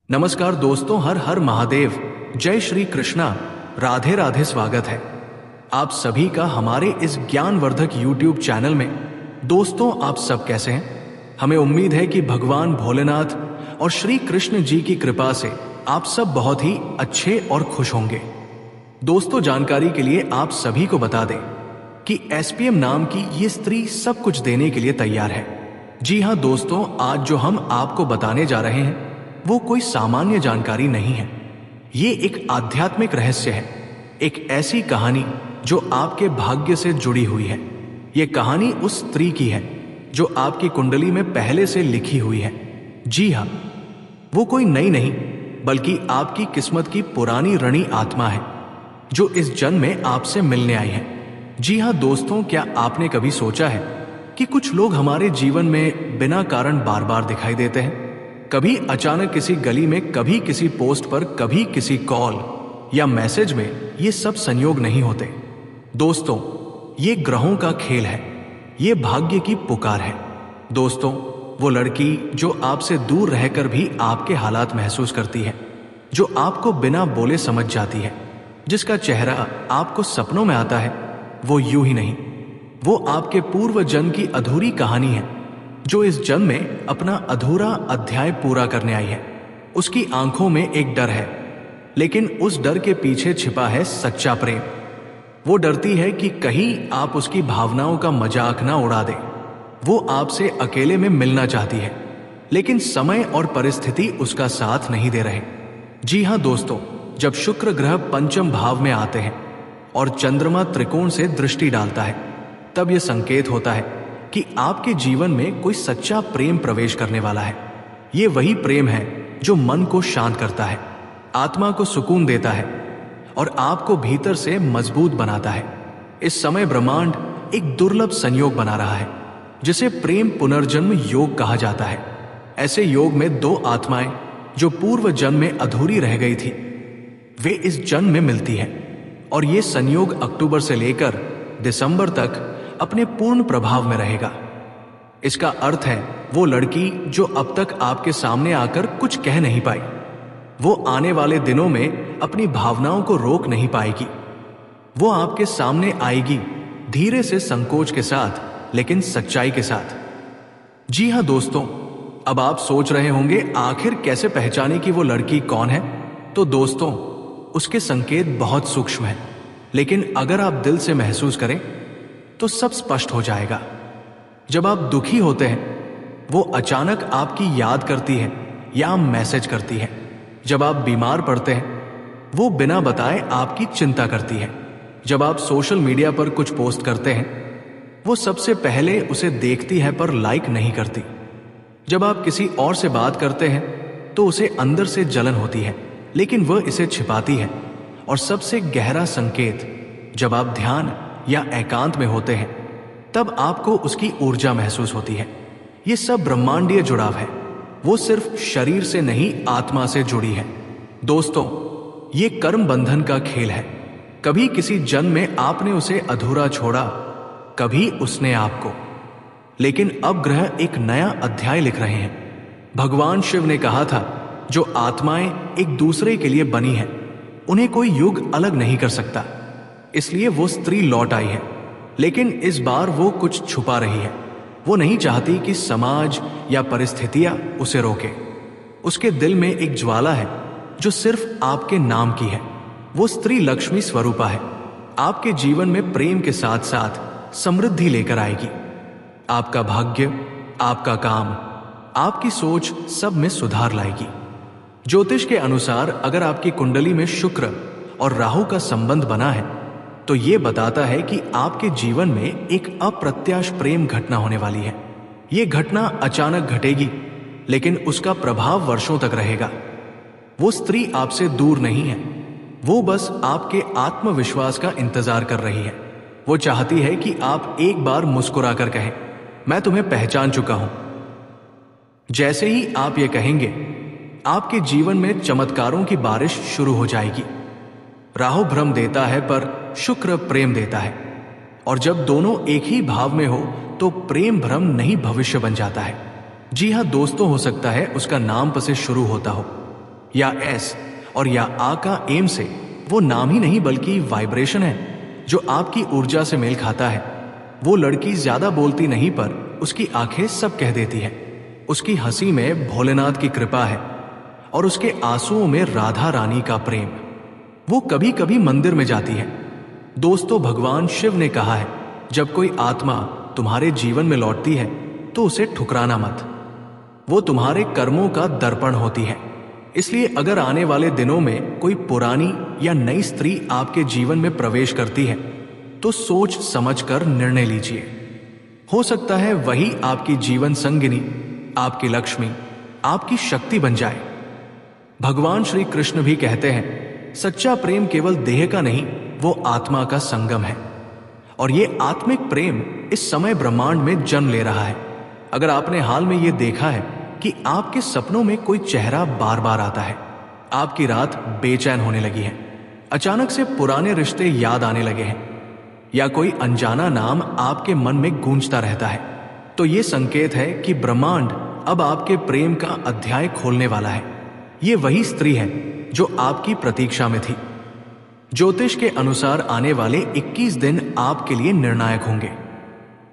नमस्कार दोस्तों, हर हर महादेव, जय श्री कृष्णा, राधे राधे। स्वागत है आप सभी का हमारे इस ज्ञानवर्धक यूट्यूब चैनल में। दोस्तों, आप सब कैसे हैं? हमें उम्मीद है कि भगवान भोलेनाथ और श्री कृष्ण जी की कृपा से आप सब बहुत ही अच्छे और खुश होंगे। दोस्तों, जानकारी के लिए आप सभी को बता दें कि एसपीएम नाम की ये स्त्री सब कुछ देने के लिए तैयार है। जी हाँ दोस्तों, आज जो हम आपको बताने जा रहे हैं वो कोई सामान्य जानकारी नहीं है। ये एक आध्यात्मिक रहस्य है, एक ऐसी कहानी जो आपके भाग्य से जुड़ी हुई है। ये कहानी उस स्त्री की है जो आपकी कुंडली में पहले से लिखी हुई है। जी हाँ, वो कोई नई नहीं बल्कि आपकी किस्मत की पुरानी ऋणी आत्मा है जो इस जन्म में आपसे मिलने आई है। जी हाँ दोस्तों, क्या आपने कभी सोचा है कि कुछ लोग हमारे जीवन में बिना कारण बार बार दिखाई देते हैं? कभी अचानक किसी गली में, कभी किसी पोस्ट पर, कभी किसी कॉल या मैसेज में। ये सब संयोग नहीं होते दोस्तों, ये ग्रहों का खेल है, ये भाग्य की पुकार है। दोस्तों, वो लड़की जो आपसे दूर रहकर भी आपके हालात महसूस करती है, जो आपको बिना बोले समझ जाती है, जिसका चेहरा आपको सपनों में आता है, वो यूं ही नहीं, वो आपके पूर्व जन्म की अधूरी कहानी है जो इस जन्म में अपना अधूरा अध्याय पूरा करने आई है। उसकी आंखों में एक डर है, लेकिन उस डर के पीछे छिपा है सच्चा प्रेम। वो डरती है कि कहीं आप उसकी भावनाओं का मजाक ना उड़ा दें। वो आपसे अकेले में मिलना चाहती है, लेकिन समय और परिस्थिति उसका साथ नहीं दे रहे। जी हाँ दोस्तों, जब शुक्र ग्रह पंचम भाव में आते हैं और चंद्रमा त्रिकोण से दृष्टि डालता है, तब यह संकेत होता है कि आपके जीवन में कोई सच्चा प्रेम प्रवेश करने वाला है। ये वही प्रेम है जो मन को शांत करता है, आत्मा को सुकून देता है और आपको भीतर से मजबूत बनाता है। इस समय ब्रह्मांड एक दुर्लभ संयोग बना रहा है जिसे प्रेम पुनर्जन्म योग कहा जाता है। ऐसे योग में दो आत्माएं जो पूर्व जन्म में अधूरी रह गई थी, वे इस जन्म में मिलती हैं और ये संयोग अक्टूबर से लेकर दिसंबर तक अपने पूर्ण प्रभाव में रहेगा। इसका अर्थ है वो लड़की जो अब तक आपके सामने आकर कुछ कह नहीं पाई, वो आने वाले दिनों में अपनी भावनाओं को रोक नहीं पाएगी। वो आपके सामने आएगी, धीरे से, संकोच के साथ, लेकिन सच्चाई के साथ। जी हाँ दोस्तों, अब आप सोच रहे होंगे आखिर कैसे पहचाने कि वो लड़की कौन है? तो दोस्तों, उसके संकेत बहुत सूक्ष्म हैं, लेकिन अगर आप दिल से महसूस करें तो सब स्पष्ट हो जाएगा। जब आप दुखी होते हैं, वो अचानक आपकी याद करती है या मैसेज करती है। जब आप बीमार पड़ते हैं, वो बिना बताए आपकी चिंता करती है। जब आप सोशल मीडिया पर कुछ पोस्ट करते हैं, वो सबसे पहले उसे देखती है पर लाइक नहीं करती। जब आप किसी और से बात करते हैं तो उसे अंदर से जलन होती है, लेकिन वह इसे छिपाती है। और सबसे गहरा संकेत, जब आप ध्यान या एकांत में होते हैं, तब आपको उसकी ऊर्जा महसूस होती है। यह सब ब्रह्मांडीय जुड़ाव है, वो सिर्फ शरीर से नहीं, आत्मा से जुड़ी है। दोस्तों, ये कर्म बंधन का खेल है। कभी किसी जन्म में आपने उसे अधूरा छोड़ा, कभी उसने आपको। लेकिन अब ग्रह एक नया अध्याय लिख रहे हैं। भगवान शिव ने कहा था, जो आत्माएं एक दूसरे के लिए बनी हैं, उन्हें कोई युग अलग नहीं कर सकता। इसलिए वो स्त्री लौट आई है, लेकिन इस बार वो कुछ छुपा रही है। वो नहीं चाहती कि समाज या परिस्थितियां उसे रोके। उसके दिल में एक ज्वाला है जो सिर्फ आपके नाम की है। वो स्त्री लक्ष्मी स्वरूपा है, आपके जीवन में प्रेम के साथ साथ समृद्धि लेकर आएगी। आपका भाग्य, आपका काम, आपकी सोच, सब में सुधार लाएगी। ज्योतिष के अनुसार अगर आपकी कुंडली में शुक्र और राहु का संबंध बना है तो ये बताता है कि आपके जीवन में एक अप्रत्याश प्रेम घटना होने वाली है। ये घटना अचानक घटेगी, लेकिन उसका प्रभाव वर्षों तक रहेगा। वो स्त्री आपसे दूर नहीं है, वो बस आपके आत्मविश्वास का इंतजार कर रही है। वो चाहती है कि आप एक बार मुस्कुराकर कहें, मैं तुम्हें पहचान चुका हूं। जैसे ही आप ये कहेंगे, आपके जीवन में चमत्कारों की बारिश शुरू हो जाएगी। राहु भ्रम देता है पर शुक्र प्रेम देता है, और जब दोनों एक ही भाव में हो तो प्रेम भ्रम नहीं भविष्य बन जाता है। जी हाँ दोस्तों, हो सकता है उसका नाम प से शुरू होता हो, या एस और या आ का एम से वो नाम ही नहीं बल्कि वाइब्रेशन है जो आपकी ऊर्जा से मेल खाता है। वो लड़की ज्यादा बोलती नहीं पर उसकी आंखें सब कह देती है। उसकी हंसी में भोलेनाथ की कृपा है और उसके आंसुओं में राधा रानी का प्रेम। वो कभी कभी मंदिर में जाती है। दोस्तों, भगवान शिव ने कहा है, जब कोई आत्मा तुम्हारे जीवन में लौटती है तो उसे ठुकराना मत। वो तुम्हारे कर्मों का दर्पण होती है। इसलिए अगर आने वाले दिनों में कोई पुरानी या नई स्त्री आपके जीवन में प्रवेश करती है तो सोच समझकर निर्णय लीजिए। हो सकता है वही आपकी जीवन संगिनी, आपकी लक्ष्मी, आपकी शक्ति बन जाए। भगवान श्री कृष्ण भी कहते हैं, सच्चा प्रेम केवल देह का नहीं, वो आत्मा का संगम है। और ये आत्मिक प्रेम इस समय ब्रह्मांड में जन्म ले रहा है। अगर आपने हाल में ये देखा है कि आपके सपनों में कोई चेहरा बार बार आता है, आपकी रात बेचैन होने लगी है, अचानक से पुराने रिश्ते याद आने लगे हैं, या कोई अनजाना नाम आपके मन में गूंजता रहता है, तो ये संकेत है कि ब्रह्मांड अब आपके प्रेम का अध्याय खोलने वाला है। ये वही स्त्री है जो आपकी प्रतीक्षा में थी। ज्योतिष के अनुसार आने वाले 21 दिन आपके लिए निर्णायक होंगे।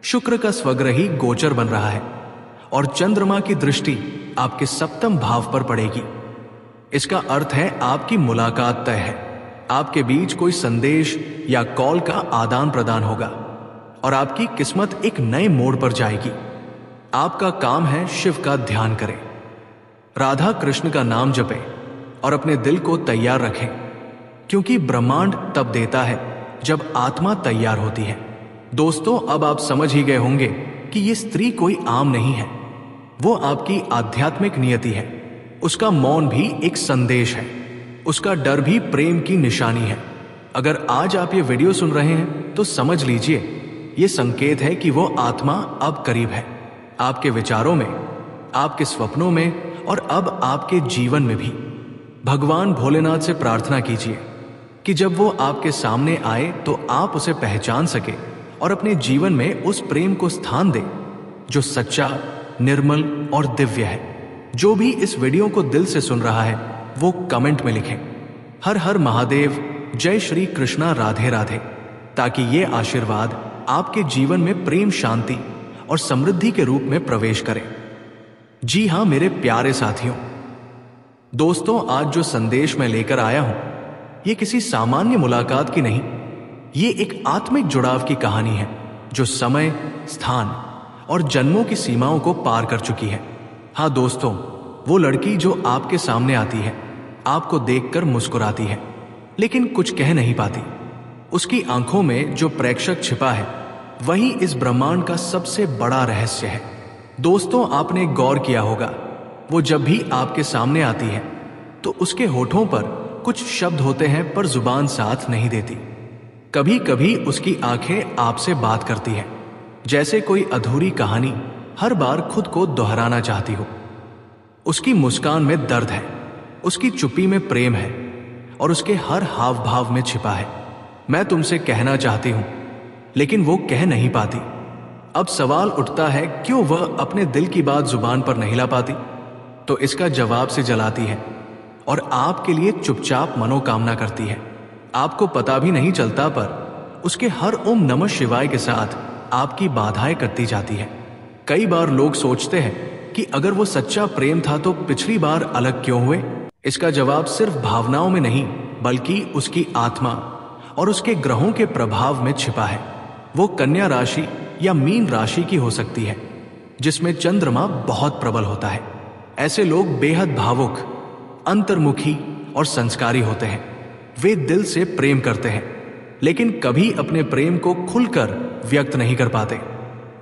शुक्र का स्वग्रही गोचर बन रहा है और चंद्रमा की दृष्टि आपके सप्तम भाव पर पड़ेगी। इसका अर्थ है आपकी मुलाकात तय है। आपके बीच कोई संदेश या कॉल का आदान प्रदान होगा और आपकी किस्मत एक नए मोड़ पर जाएगी। आपका काम है शिव का ध्यान करें, राधा कृष्ण का नाम जपें और अपने दिल को तैयार रखें, क्योंकि ब्रह्मांड तब देता है जब आत्मा तैयार होती है। दोस्तों, अब आप समझ ही गए होंगे कि ये स्त्री कोई आम नहीं है। वो आपकी आध्यात्मिक नियति है। उसका मौन भी एक संदेश है, उसका डर भी प्रेम की निशानी है। अगर आज आप ये वीडियो सुन रहे हैं तो समझ लीजिए ये संकेत है कि वो आत्मा अब करीब है, आपके विचारों में, आपके सपनों में और अब आपके जीवन में भी। भगवान भोलेनाथ से प्रार्थना कीजिए कि जब वो आपके सामने आए तो आप उसे पहचान सके और अपने जीवन में उस प्रेम को स्थान दे जो सच्चा, निर्मल और दिव्य है। जो भी इस वीडियो को दिल से सुन रहा है वो कमेंट में लिखें, हर हर महादेव, जय श्री कृष्णा, राधे राधे, ताकि ये आशीर्वाद आपके जीवन में प्रेम, शांति और समृद्धि के रूप में प्रवेश करे। जी हां मेरे प्यारे साथियों, दोस्तों, आज जो संदेश मैं लेकर आया हूं ये किसी सामान्य मुलाकात की नहीं, ये एक आत्मिक जुड़ाव की कहानी है जो समय, स्थान और जन्मों की सीमाओं को पार कर चुकी है। हाँ दोस्तों, वो लड़की जो आपके सामने आती है, आपको देखकर मुस्कुराती है लेकिन कुछ कह नहीं पाती। उसकी आंखों में जो प्रेक्षक छिपा है वही इस ब्रह्मांड का सबसे बड़ा रहस्य है। दोस्तों, आपने गौर किया होगा, वो जब भी आपके सामने आती है तो उसके होठों पर कुछ शब्द होते हैं पर जुबान साथ नहीं देती। कभी कभी उसकी आंखें आपसे बात करती हैं, जैसे कोई अधूरी कहानी हर बार खुद को दोहराना चाहती हो। उसकी मुस्कान में दर्द है, उसकी चुप्पी में प्रेम है और उसके हर हाव भाव में छिपा है, मैं तुमसे कहना चाहती हूं, लेकिन वो कह नहीं पाती। अब सवाल उठता है, क्यों वह अपने दिल की बात जुबान पर नहीं ला पाती? तो इसका जवाब से जलाती है और आपके लिए चुपचाप मनोकामना करती है। आपको पता भी नहीं चलता पर उसके हर ओम नमः शिवाय के साथ आपकी बाधाएं करती जाती है। कई बार लोग सोचते हैं कि अगर वो सच्चा प्रेम था तो पिछली बार अलग क्यों हुए? इसका जवाब सिर्फ भावनाओं में नहीं बल्कि उसकी आत्मा और उसके ग्रहों के प्रभाव में छिपा है। वो कन्या राशि या मीन राशि की हो सकती है जिसमें चंद्रमा बहुत प्रबल होता है। ऐसे लोग बेहद भावुक, अंतर्मुखी और संस्कारी होते हैं। वे दिल से प्रेम करते हैं लेकिन कभी अपने प्रेम को खुलकर व्यक्त नहीं कर पाते।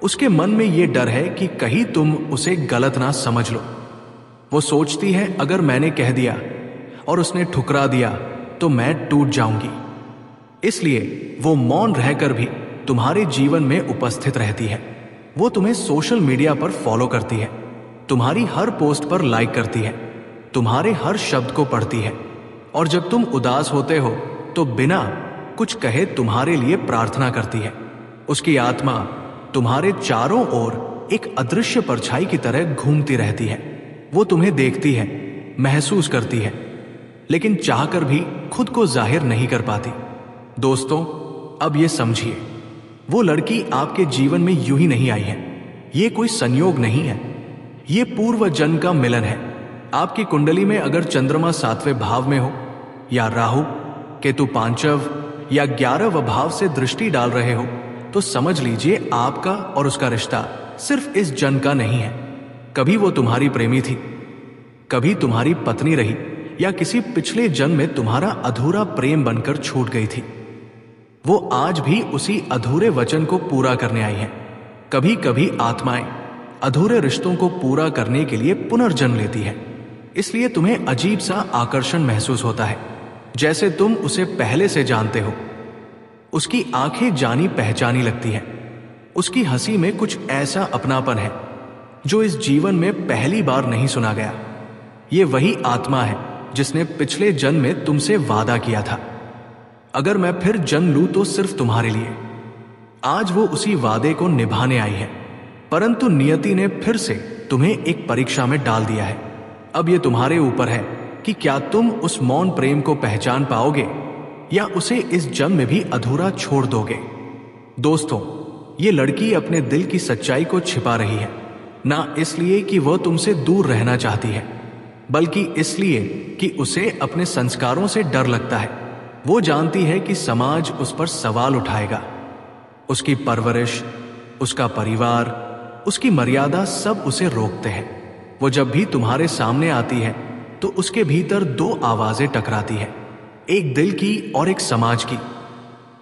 उसके मन में ये डर है कि कहीं तुम उसे गलत ना समझ लो। वो सोचती है, अगर मैंने कह दिया और उसने ठुकरा दिया तो मैं टूट जाऊंगी। इसलिए वो मौन रहकर भी तुम्हारे जीवन में उपस्थित रहती है। वो तुम्हें सोशल मीडिया पर फॉलो करती है, तुम्हारी हर पोस्ट पर लाइक करती है, तुम्हारे हर शब्द को पढ़ती है और जब तुम उदास होते हो तो बिना कुछ कहे तुम्हारे लिए प्रार्थना करती है। उसकी आत्मा तुम्हारे चारों ओर एक अदृश्य परछाई की तरह घूमती रहती है। वो तुम्हें देखती है, महसूस करती है लेकिन चाहकर भी खुद को जाहिर नहीं कर पाती। दोस्तों, अब ये समझिए, वो लड़की आपके जीवन में यूं ही नहीं आई है। ये कोई संयोग नहीं है, ये पूर्व जन्म का मिलन है। आपकी कुंडली में अगर चंद्रमा 7वें भाव में हो, या राहु केतु पांचव या 11वें भाव से दृष्टि डाल रहे हो, तो समझ लीजिए आपका और उसका रिश्ता सिर्फ इस जन्म का नहीं है। कभी वो तुम्हारी प्रेमी थी, कभी तुम्हारी पत्नी रही, या किसी पिछले जन्म में तुम्हारा अधूरा प्रेम बनकर छूट गई थी। वो आज भी उसी अधूरे वचन को पूरा करने आई है। कभी कभी आत्माएं अधूरे रिश्तों को पूरा करने के लिए पुनर्जन्म लेती है, इसलिए तुम्हें अजीब सा आकर्षण महसूस होता है, जैसे तुम उसे पहले से जानते हो। उसकी आंखें जानी पहचानी लगती हैं, उसकी हंसी में कुछ ऐसा अपनापन है जो इस जीवन में पहली बार नहीं सुना गया। ये वही आत्मा है जिसने पिछले जन्म में तुमसे वादा किया था, अगर मैं फिर जन्म लूं तो सिर्फ तुम्हारे लिए। आज वो उसी वादे को निभाने आई है, परंतु नियति ने फिर से तुम्हें एक परीक्षा में डाल दिया है। अब ये तुम्हारे ऊपर है कि क्या तुम उस मौन प्रेम को पहचान पाओगे या उसे इस जन्म में भी अधूरा छोड़ दोगे। दोस्तों, ये लड़की अपने दिल की सच्चाई को छिपा रही है, ना इसलिए कि वह तुमसे दूर रहना चाहती है, बल्कि इसलिए कि उसे अपने संस्कारों से डर लगता है। वो जानती है कि समाज उस पर सवाल उठाएगा। उसकी परवरिश, उसका परिवार, उसकी मर्यादा सब उसे रोकते हैं। वो जब भी तुम्हारे सामने आती है तो उसके भीतर दो आवाजें टकराती हैं, एक दिल की और एक समाज की।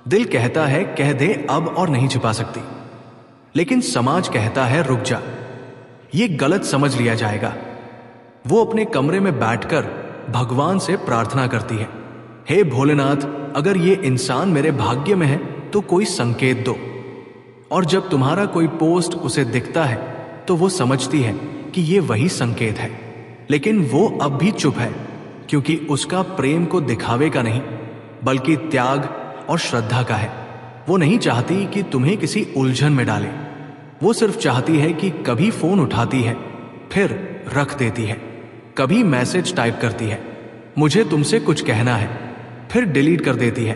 दिल कहता है कह दे अब और नहीं छिपा सकती, लेकिन समाज कहता है रुक जा, ये गलत समझ लिया जाएगा। वो अपने कमरे में बैठकर भगवान से प्रार्थना करती है, हे भोलेनाथ, अगर ये इंसान मेरे भाग्य में है तो कोई संकेत दो। और जब तुम्हारा कोई पोस्ट उसे दिखता है तो वो समझती है कि ये वही संकेत है, लेकिन वो अब भी चुप है, क्योंकि उसका प्रेम को दिखावे का नहीं बल्कि त्याग और श्रद्धा का है। वो नहीं चाहती कि तुम्हें किसी उलझन में डाले। वो सिर्फ चाहती है कि कभी फोन उठाती है, फिर रख देती है, कभी मैसेज टाइप करती है, मुझे तुमसे कुछ कहना है, फिर डिलीट कर देती है।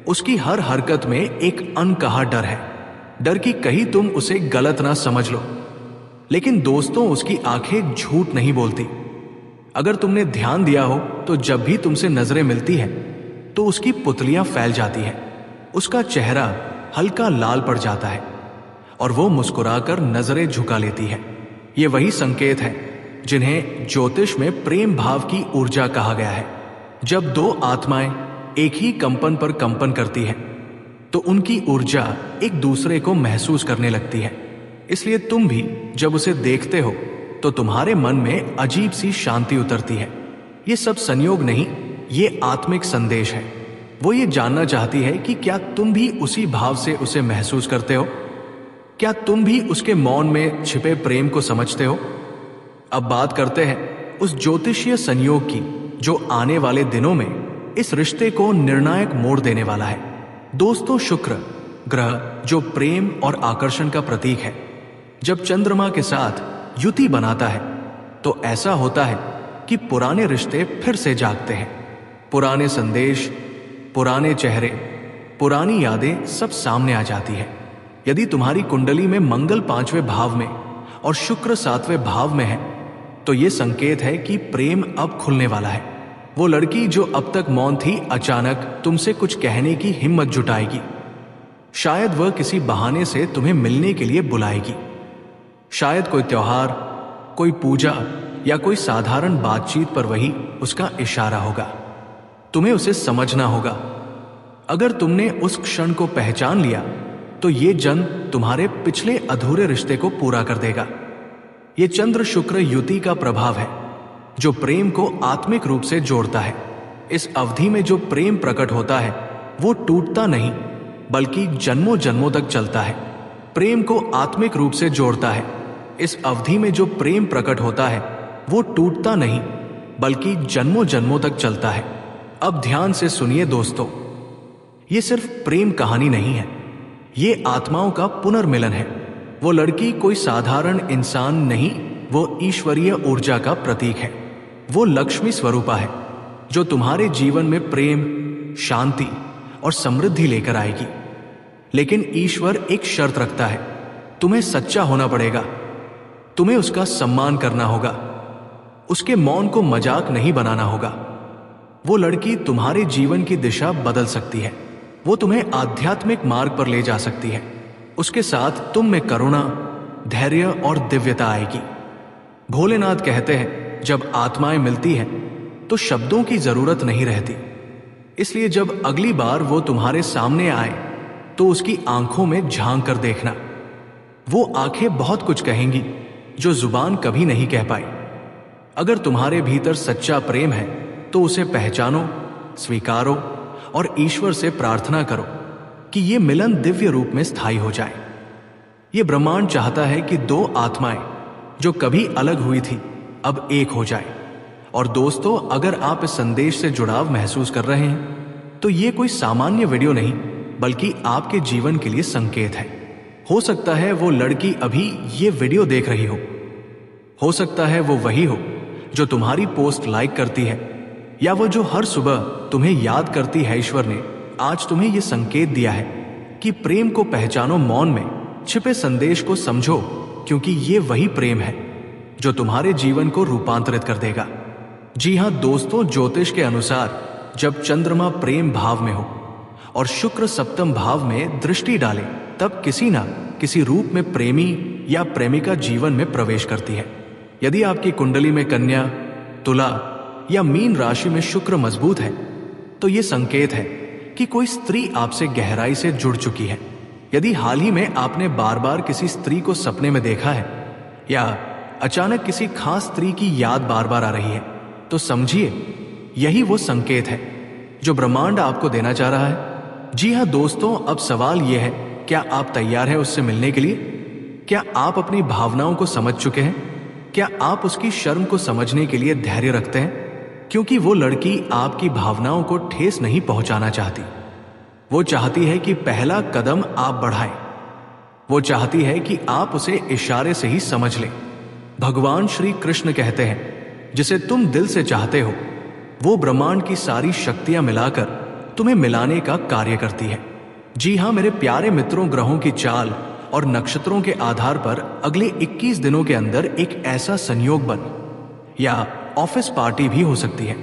उसकी हर हरकत में एक अनकहा डर है, डर कि कहीं तुम उसे गलत ना समझ लो। लेकिन दोस्तों, उसकी आंखें झूठ नहीं बोलती। अगर तुमने ध्यान दिया हो तो जब भी तुमसे नजरें मिलती हैं तो उसकी पुतलियां फैल जाती हैं, उसका चेहरा हल्का लाल पड़ जाता है और वो मुस्कुराकर नजरें झुका लेती है। ये वही संकेत है जिन्हें ज्योतिष में प्रेम भाव की ऊर्जा कहा गया है। जब दो आत्माएं एक ही कंपन पर कंपन करती हैं तो उनकी ऊर्जा एक दूसरे को महसूस करने लगती है। इसलिए तुम भी जब उसे देखते हो तो तुम्हारे मन में अजीब सी शांति उतरती है। ये सब संयोग नहीं, ये आत्मिक संदेश है। वो ये जानना चाहती है कि क्या तुम भी उसी भाव से उसे महसूस करते हो, क्या तुम भी उसके मौन में छिपे प्रेम को समझते हो। अब बात करते हैं उस ज्योतिषीय संयोग की जो आने वाले दिनों में इस रिश्ते को निर्णायक मोड़ देने वाला है। दोस्तों, शुक्र ग्रह जो प्रेम और आकर्षण का प्रतीक है, जब चंद्रमा के साथ युति बनाता है तो ऐसा होता है कि पुराने रिश्ते फिर से जागते हैं। पुराने संदेश, पुराने चेहरे, पुरानी यादें सब सामने आ जाती है। यदि तुम्हारी कुंडली में मंगल 5वें भाव में और शुक्र 7वें भाव में है तो यह संकेत है कि प्रेम अब खुलने वाला है। वो लड़की जो अब तक मौन थी, अचानक तुमसे कुछ कहने की हिम्मत जुटाएगी। शायद वह किसी बहाने से तुम्हें मिलने के लिए बुलाएगी। शायद कोई त्योहार, कोई पूजा या कोई साधारण बातचीत पर वही उसका इशारा होगा। तुम्हें उसे समझना होगा। अगर तुमने उस क्षण को पहचान लिया तो ये जन्म तुम्हारे पिछले अधूरे रिश्ते को पूरा कर देगा। ये चंद्र शुक्र युति का प्रभाव है जो प्रेम को आत्मिक रूप से जोड़ता है। इस अवधि में जो प्रेम प्रकट होता है वो टूटता नहीं बल्कि जन्मों जन्मों तक चलता है। प्रेम को आत्मिक रूप से जोड़ता है। इस अवधि में जो प्रेम प्रकट होता है वो टूटता नहीं बल्कि जन्मों जन्मों तक चलता है। अब ध्यान से सुनिए दोस्तों, ये सिर्फ प्रेम कहानी नहीं है, ये आत्माओं का पुनर्मिलन है। वो लड़की कोई साधारण इंसान नहीं, वो ईश्वरीय ऊर्जा का प्रतीक है। वो लक्ष्मी स्वरूपा है। जो तुम्हारे जीवन में प्रेम, शांति और समृद्धि लेकर आएगी। लेकिन ईश्वर एक शर्त रखता है, तुम्हें सच्चा होना पड़ेगा, तुम्हें उसका सम्मान करना होगा, उसके मौन को मजाक नहीं बनाना होगा। वो लड़की तुम्हारे जीवन की दिशा बदल सकती है, वो तुम्हें आध्यात्मिक मार्ग पर ले जा सकती है। उसके साथ तुम में करुणा, धैर्य और दिव्यता आएगी। भोलेनाथ कहते हैं, जब आत्माएं मिलती हैं तो शब्दों की जरूरत नहीं रहती। इसलिए जब अगली बार वो तुम्हारे सामने आए तो उसकी आंखों में झांक कर देखना। वो आंखें बहुत कुछ कहेंगी जो जुबान कभी नहीं कह पाई। अगर तुम्हारे भीतर सच्चा प्रेम है तो उसे पहचानो, स्वीकारो और ईश्वर से प्रार्थना करो कि ये मिलन दिव्य रूप में स्थायी हो जाए। ये ब्रह्मांड चाहता है कि दो आत्माएं जो कभी अलग हुई थी अब एक हो जाए। और दोस्तों, अगर आप इस संदेश से जुड़ाव महसूस कर रहे हैं तो ये कोई सामान्य वीडियो नहीं बल्कि आपके जीवन के लिए संकेत है। हो सकता है वो लड़की अभी ये वीडियो देख रही हो सकता है वो वही हो जो तुम्हारी पोस्ट लाइक करती है, या वो जो हर सुबह तुम्हें याद करती है। ईश्वर ने आज तुम्हें यह संकेत दिया है कि प्रेम को पहचानो, मौन में छिपे संदेश को समझो, क्योंकि ये वही प्रेम है जो तुम्हारे जीवन को रूपांतरित कर देगा। जी हां दोस्तों, ज्योतिष के अनुसार जब चंद्रमा प्रेम भाव में हो और शुक्र सप्तम भाव में दृष्टि डाले तब किसी ना किसी रूप में प्रेमी या प्रेमिका जीवन में प्रवेश करती है। यदि आपकी कुंडली में कन्या, तुला या मीन राशि में शुक्र मजबूत है तो यह संकेत है कि कोई स्त्री आपसे गहराई से जुड़ चुकी है। यदि हाल ही में आपने बार बार किसी स्त्री को सपने में देखा है या अचानक किसी खास स्त्री की याद बार बार आ रही है तो समझिए यही वो संकेत है जो ब्रह्मांड आपको देना चाह रहा है। जी हां दोस्तों, अब सवाल यह है, क्या आप तैयार हैं उससे मिलने के लिए? क्या आप अपनी भावनाओं को समझ चुके हैं? क्या आप उसकी शर्म को समझने के लिए धैर्य रखते हैं? क्योंकि वो लड़की आपकी भावनाओं को ठेस नहीं पहुंचाना चाहती। वो चाहती है कि पहला कदम आप बढ़ाएं। वो चाहती है कि आप उसे इशारे से ही समझ लें। भगवान श्री कृष्ण कहते हैं, जिसे तुम दिल से चाहते हो वो ब्रह्मांड की सारी शक्तियां मिलाकर तुम्हें मिलाने का कार्य करती है। जी हां मेरे प्यारे मित्रों, ग्रहों की चाल और नक्षत्रों के आधार पर अगले 21 दिनों के अंदर एक ऐसा संयोग बन या ऑफिस पार्टी भी हो सकती है।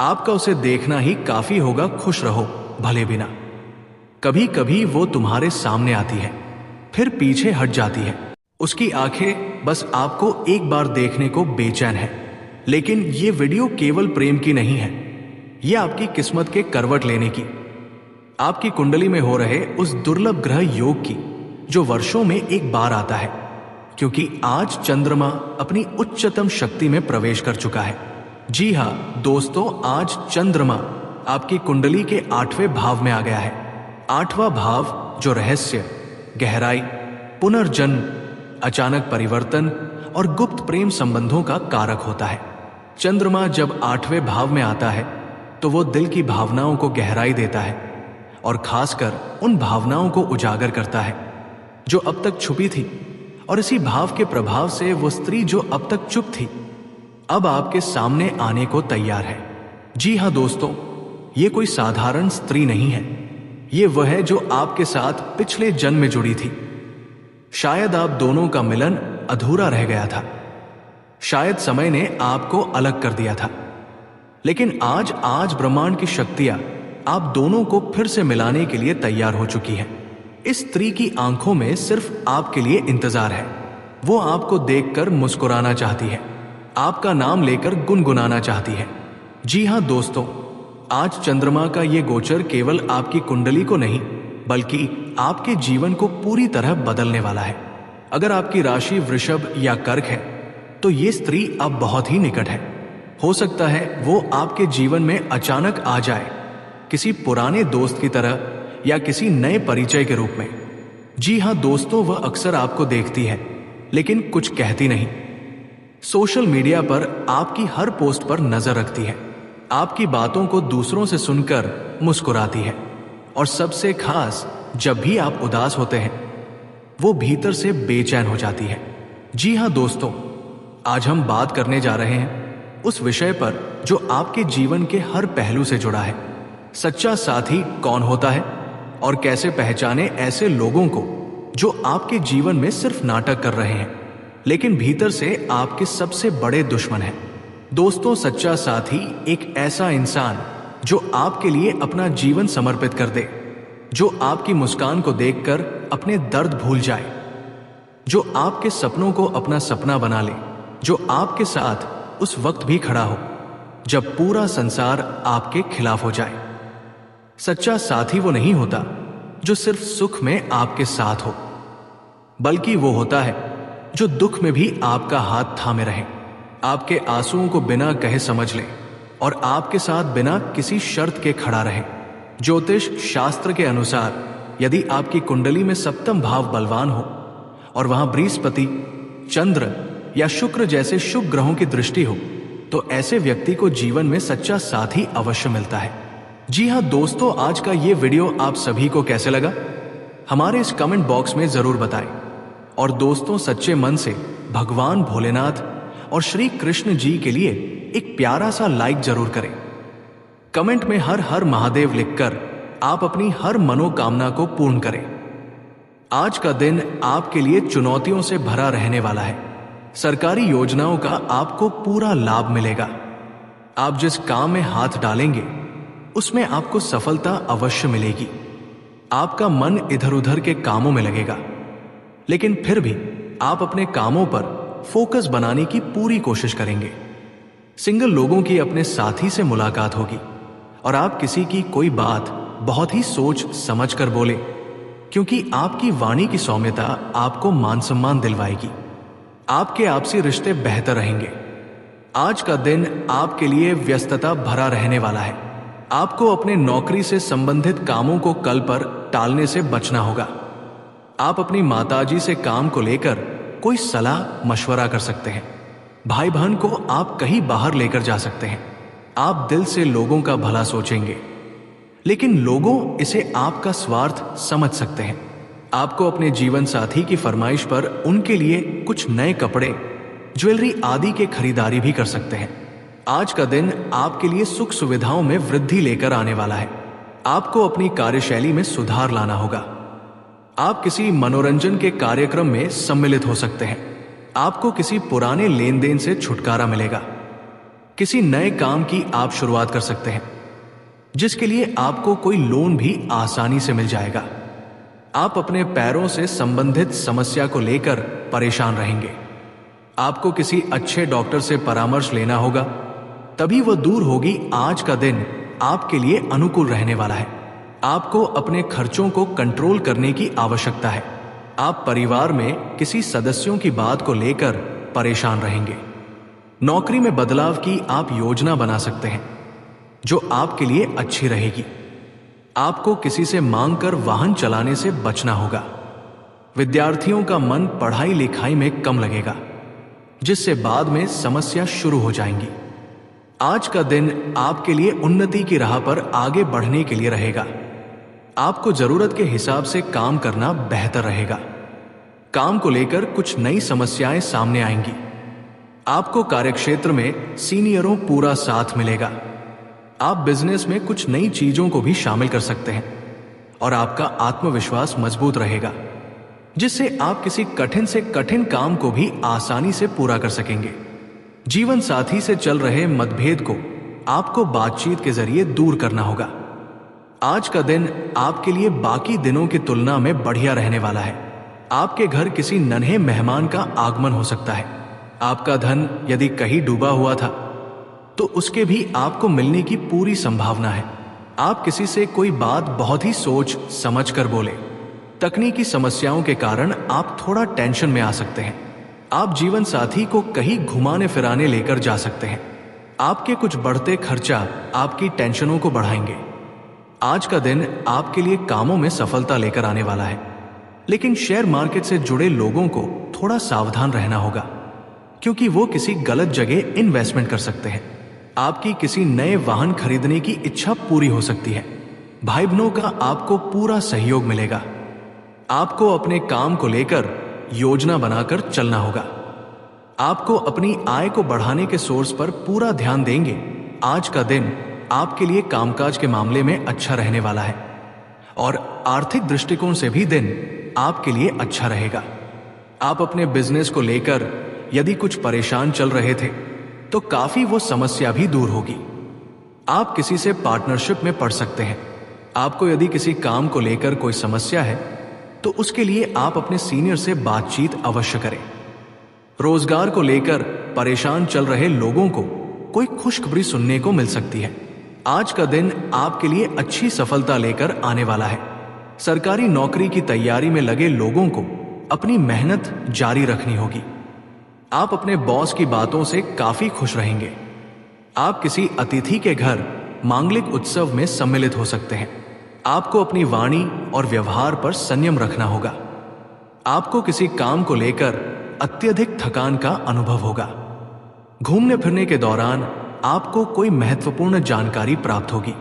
आपका उसे देखना ही काफी होगा। खुश रहो भले बिना। कभी कभी वो तुम्हारे सामने आती है, फिर पीछे हट जाती है। उसकी आंखें बस आपको एक बार देखने को बेचैन है। लेकिन ये वीडियो केवल प्रेम की नहीं है, ये आपकी किस्मत के करवट लेने की, आपकी कुंडली में हो रहे उस दुर्लभ ग्रह योग की जो वर्षों में एक बार आता है। क्योंकि आज चंद्रमा अपनी उच्चतम शक्ति में प्रवेश कर चुका है। जी हां दोस्तों, आज चंद्रमा आपकी कुंडली के 8वें भाव में आ गया है। 8वां भाव जो रहस्य, गहराई, पुनर्जन्म, अचानक परिवर्तन और गुप्त प्रेम संबंधों का कारक होता है। चंद्रमा जब 8वें भाव में आता है तो वो दिल की भावनाओं को गहराई देता है और खासकर उन भावनाओं को उजागर करता है जो अब तक छुपी थी। और इसी भाव के प्रभाव से वो स्त्री जो अब तक चुप थी अब आपके सामने आने को तैयार है। जी हां दोस्तों, ये कोई साधारण स्त्री नहीं है, ये वह है जो आपके साथ पिछले जन्म में जुड़ी थी। शायद आप दोनों का मिलन अधूरा रह गया था, शायद समय ने आपको अलग कर दिया था, लेकिन आज ब्रह्मांड की शक्तियां आप दोनों को फिर से मिलाने के लिए तैयार हो चुकी है। इस स्त्री की आंखों में सिर्फ आपके लिए इंतजार है। वो आपको देखकर मुस्कुराना चाहती है, आपका नाम लेकर गुनगुनाना चाहती है। जी हां दोस्तों, आज चंद्रमा का ये गोचर केवल आपकी कुंडली को नहीं बल्कि आपके जीवन को पूरी तरह बदलने वाला है। अगर आपकी राशि वृषभ या कर्क है तो ये स्त्री अब बहुत ही निकट है। हो सकता है वो आपके जीवन में अचानक आ जाए, किसी पुराने दोस्त की तरह या किसी नए परिचय के रूप में। जी हां दोस्तों, वह अक्सर आपको देखती है लेकिन कुछ कहती नहीं। सोशल मीडिया पर आपकी हर पोस्ट पर नजर रखती है, आपकी बातों को दूसरों से सुनकर मुस्कुराती है और सबसे खास जब भी आप उदास होते हैं वो भीतर से बेचैन हो जाती है। जी हां दोस्तों, आज हम बात करने जा रहे हैं उस विषय पर जो आपके जीवन के हर पहलू से जुड़ा है। सच्चा साथी कौन होता है और कैसे पहचाने ऐसे लोगों को जो आपके जीवन में सिर्फ नाटक कर रहे हैं लेकिन भीतर से आपके सबसे बड़े दुश्मन हैं। दोस्तों, सच्चा साथी एक ऐसा इंसान जो आपके लिए अपना जीवन समर्पित कर दे, जो आपकी मुस्कान को देखकर अपने दर्द भूल जाए, जो आपके सपनों को अपना सपना बना ले, जो आपके साथ उस वक्त भी खड़ा हो जब पूरा संसार आपके खिलाफ हो जाए। सच्चा साथी वो नहीं होता जो सिर्फ सुख में आपके साथ हो, बल्कि वो होता है जो दुख में भी आपका हाथ थामे रहे, आपके आंसुओं को बिना कहे समझ ले और आपके साथ बिना किसी शर्त के खड़ा रहे। ज्योतिष शास्त्र के अनुसार यदि आपकी कुंडली में सप्तम भाव बलवान हो और वहां बृहस्पति, चंद्र या शुक्र जैसे शुभ ग्रहों की दृष्टि हो तो ऐसे व्यक्ति को जीवन में सच्चा साथी अवश्य मिलता है। जी हाँ दोस्तों, आज का ये वीडियो आप सभी को कैसे लगा हमारे इस कमेंट बॉक्स में जरूर बताएं। और दोस्तों, सच्चे मन से भगवान भोलेनाथ और श्री कृष्ण जी के लिए एक प्यारा सा लाइक जरूर करें। कमेंट में हर हर महादेव लिखकर आप अपनी हर मनोकामना को पूर्ण करें। आज का दिन आपके लिए चुनौतियों से भरा रहने वाला है। सरकारी योजनाओं का आपको पूरा लाभ मिलेगा। आप जिस काम में हाथ डालेंगे उसमें आपको सफलता अवश्य मिलेगी। आपका मन इधर उधर के कामों में लगेगा, लेकिन फिर भी आप अपने कामों पर फोकस बनाने की पूरी कोशिश करेंगे। सिंगल लोगों की अपने साथी से मुलाकात होगी और आप किसी की कोई बात बहुत ही सोच समझ कर बोले, क्योंकि आपकी वाणी की सौम्यता आपको मान सम्मान दिलवाएगी। आपके आपसी रिश्ते बेहतर रहेंगे। आज का दिन आपके लिए व्यस्तता भरा रहने वाला है। आपको अपने नौकरी से संबंधित कामों को कल पर टालने से बचना होगा। आप अपनी माताजी से काम को लेकर कोई सलाह मशवरा कर सकते हैं। भाई बहन को आप कहीं बाहर लेकर जा सकते हैं। आप दिल से लोगों का भला सोचेंगे, लेकिन लोगों इसे आपका स्वार्थ समझ सकते हैं। आपको अपने जीवन साथी की फरमाइश पर उनके लिए कुछ नए कपड़े, ज्वेलरी आदि के खरीदारी भी कर सकते हैं। आज का दिन आपके लिए सुख सुविधाओं में वृद्धि लेकर आने वाला है। आपको अपनी कार्यशैली में सुधार लाना होगा। आप किसी मनोरंजन के कार्यक्रम में सम्मिलित हो सकते हैं। आपको किसी पुराने लेन देन से छुटकारा मिलेगा। किसी नए काम की आप शुरुआत कर सकते हैं, जिसके लिए आपको कोई लोन भी आसानी से मिल जाएगा। आप अपने पैरों से संबंधित समस्या को लेकर परेशान रहेंगे। आपको किसी अच्छे डॉक्टर से परामर्श लेना होगा, तभी वह दूर होगी। आज का दिन आपके लिए अनुकूल रहने वाला है। आपको अपने खर्चों को कंट्रोल करने की आवश्यकता है। आप परिवार में किसी सदस्यों की बात को लेकर परेशान रहेंगे। नौकरी में बदलाव की आप योजना बना सकते हैं, जो आपके लिए अच्छी रहेगी। आपको किसी से मांगकर वाहन चलाने से बचना होगा। विद्यार्थियों का मन पढ़ाई लिखाई में कम लगेगा, जिससे बाद में समस्या शुरू हो जाएंगी। आज का दिन आपके लिए उन्नति की राह पर आगे बढ़ने के लिए रहेगा। आपको जरूरत के हिसाब से काम करना बेहतर रहेगा। काम को लेकर कुछ नई समस्याएं सामने आएंगी। आपको कार्यक्षेत्र में सीनियरों पूरा साथ मिलेगा। आप बिजनेस में कुछ नई चीजों को भी शामिल कर सकते हैं और आपका आत्मविश्वास मजबूत रहेगा, जिससे आप किसी कठिन से कठिन काम को भी आसानी से पूरा कर सकेंगे। जीवन साथी से चल रहे मतभेद को आपको बातचीत के जरिए दूर करना होगा। आज का दिन आपके लिए बाकी दिनों की तुलना में बढ़िया रहने वाला है। आपके घर किसी नन्हे मेहमान का आगमन हो सकता है। आपका धन यदि कहीं डूबा हुआ था तो उसके भी आपको मिलने की पूरी संभावना है। आप किसी से कोई बात बहुत ही सोच समझ कर बोले। तकनीकी समस्याओं के कारण आप थोड़ा टेंशन में आ सकते हैं। आप जीवन साथी को कहीं घुमाने फिराने लेकर जा सकते हैं। आपके कुछ बढ़ते खर्चा आपकी टेंशनों को बढ़ाएंगे। आज का दिन आपके लिए कामों में सफलता लेकर आने वाला है, लेकिन शेयर मार्केट से जुड़े लोगों को थोड़ा सावधान रहना होगा, क्योंकि वो किसी गलत जगह इन्वेस्टमेंट कर सकते हैं। आपकी किसी नए वाहन खरीदने की इच्छा पूरी हो सकती है। भाई बहनों का आपको पूरा सहयोग मिलेगा। आपको अपने काम को लेकर योजना बनाकर चलना होगा। आपको अपनी आय को बढ़ाने के सोर्स पर पूरा ध्यान देंगे। आज का दिन आपके लिए कामकाज के मामले में अच्छा रहने वाला है और आर्थिक दृष्टिकोण से भी दिन आपके लिए अच्छा रहेगा। आप अपने बिजनेस को लेकर यदि कुछ परेशान चल रहे थे तो काफी वो समस्या भी दूर होगी। आप किसी से पार्टनरशिप में पड़ सकते हैं। आपको यदि किसी काम को लेकर कोई समस्या है तो उसके लिए आप अपने सीनियर से बातचीत अवश्य करें। रोजगार को लेकर परेशान चल रहे लोगों को कोई खुशखबरी सुनने को मिल सकती है। आज का दिन आपके लिए अच्छी सफलता लेकर आने वाला है। सरकारी नौकरी की तैयारी में लगे लोगों को अपनी मेहनत जारी रखनी होगी। आप अपने बॉस की बातों से काफी खुश रहेंगे। आप किसी अतिथि के घर मांगलिक उत्सव में सम्मिलित हो सकते हैं। आपको अपनी वाणी और व्यवहार पर संयम रखना होगा। आपको किसी काम को लेकर अत्यधिक थकान का अनुभव होगा। घूमने फिरने के दौरान आपको कोई महत्वपूर्ण जानकारी प्राप्त होगी।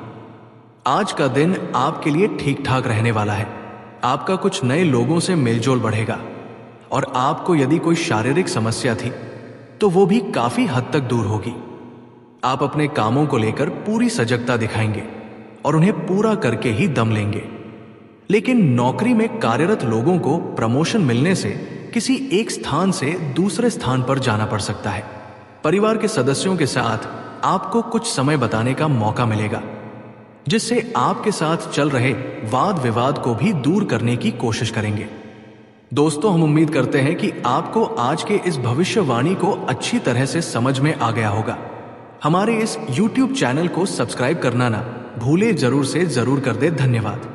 आज का दिन आपके लिए ठीक ठाक रहने वाला है। आपका कुछ नए लोगों से मेलजोल बढ़ेगा और आपको यदि कोई शारीरिक समस्या थी तो वो भी काफी हद तक दूर होगी। आप अपने कामों को लेकर पूरी सजगता दिखाएंगे और उन्हें पूरा करके ही दम लेंगे। लेकिन नौकरी में कार्यरत लोगों को प्रमोशन मिलने से किसी एक स्थान से दूसरे स्थान पर जाना पड़ सकता है। परिवार के सदस्यों के साथ आपको कुछ समय बिताने का मौका मिलेगा, जिससे आपके साथ चल रहे वाद विवाद को भी दूर करने की कोशिश करेंगे। दोस्तों, हम उम्मीद करते हैं कि आपको आज के इस भविष्यवाणी को अच्छी तरह से समझ में आ गया होगा। हमारे इस YouTube चैनल को सब्सक्राइब करना ना भूले, जरूर से जरूर कर दे। धन्यवाद।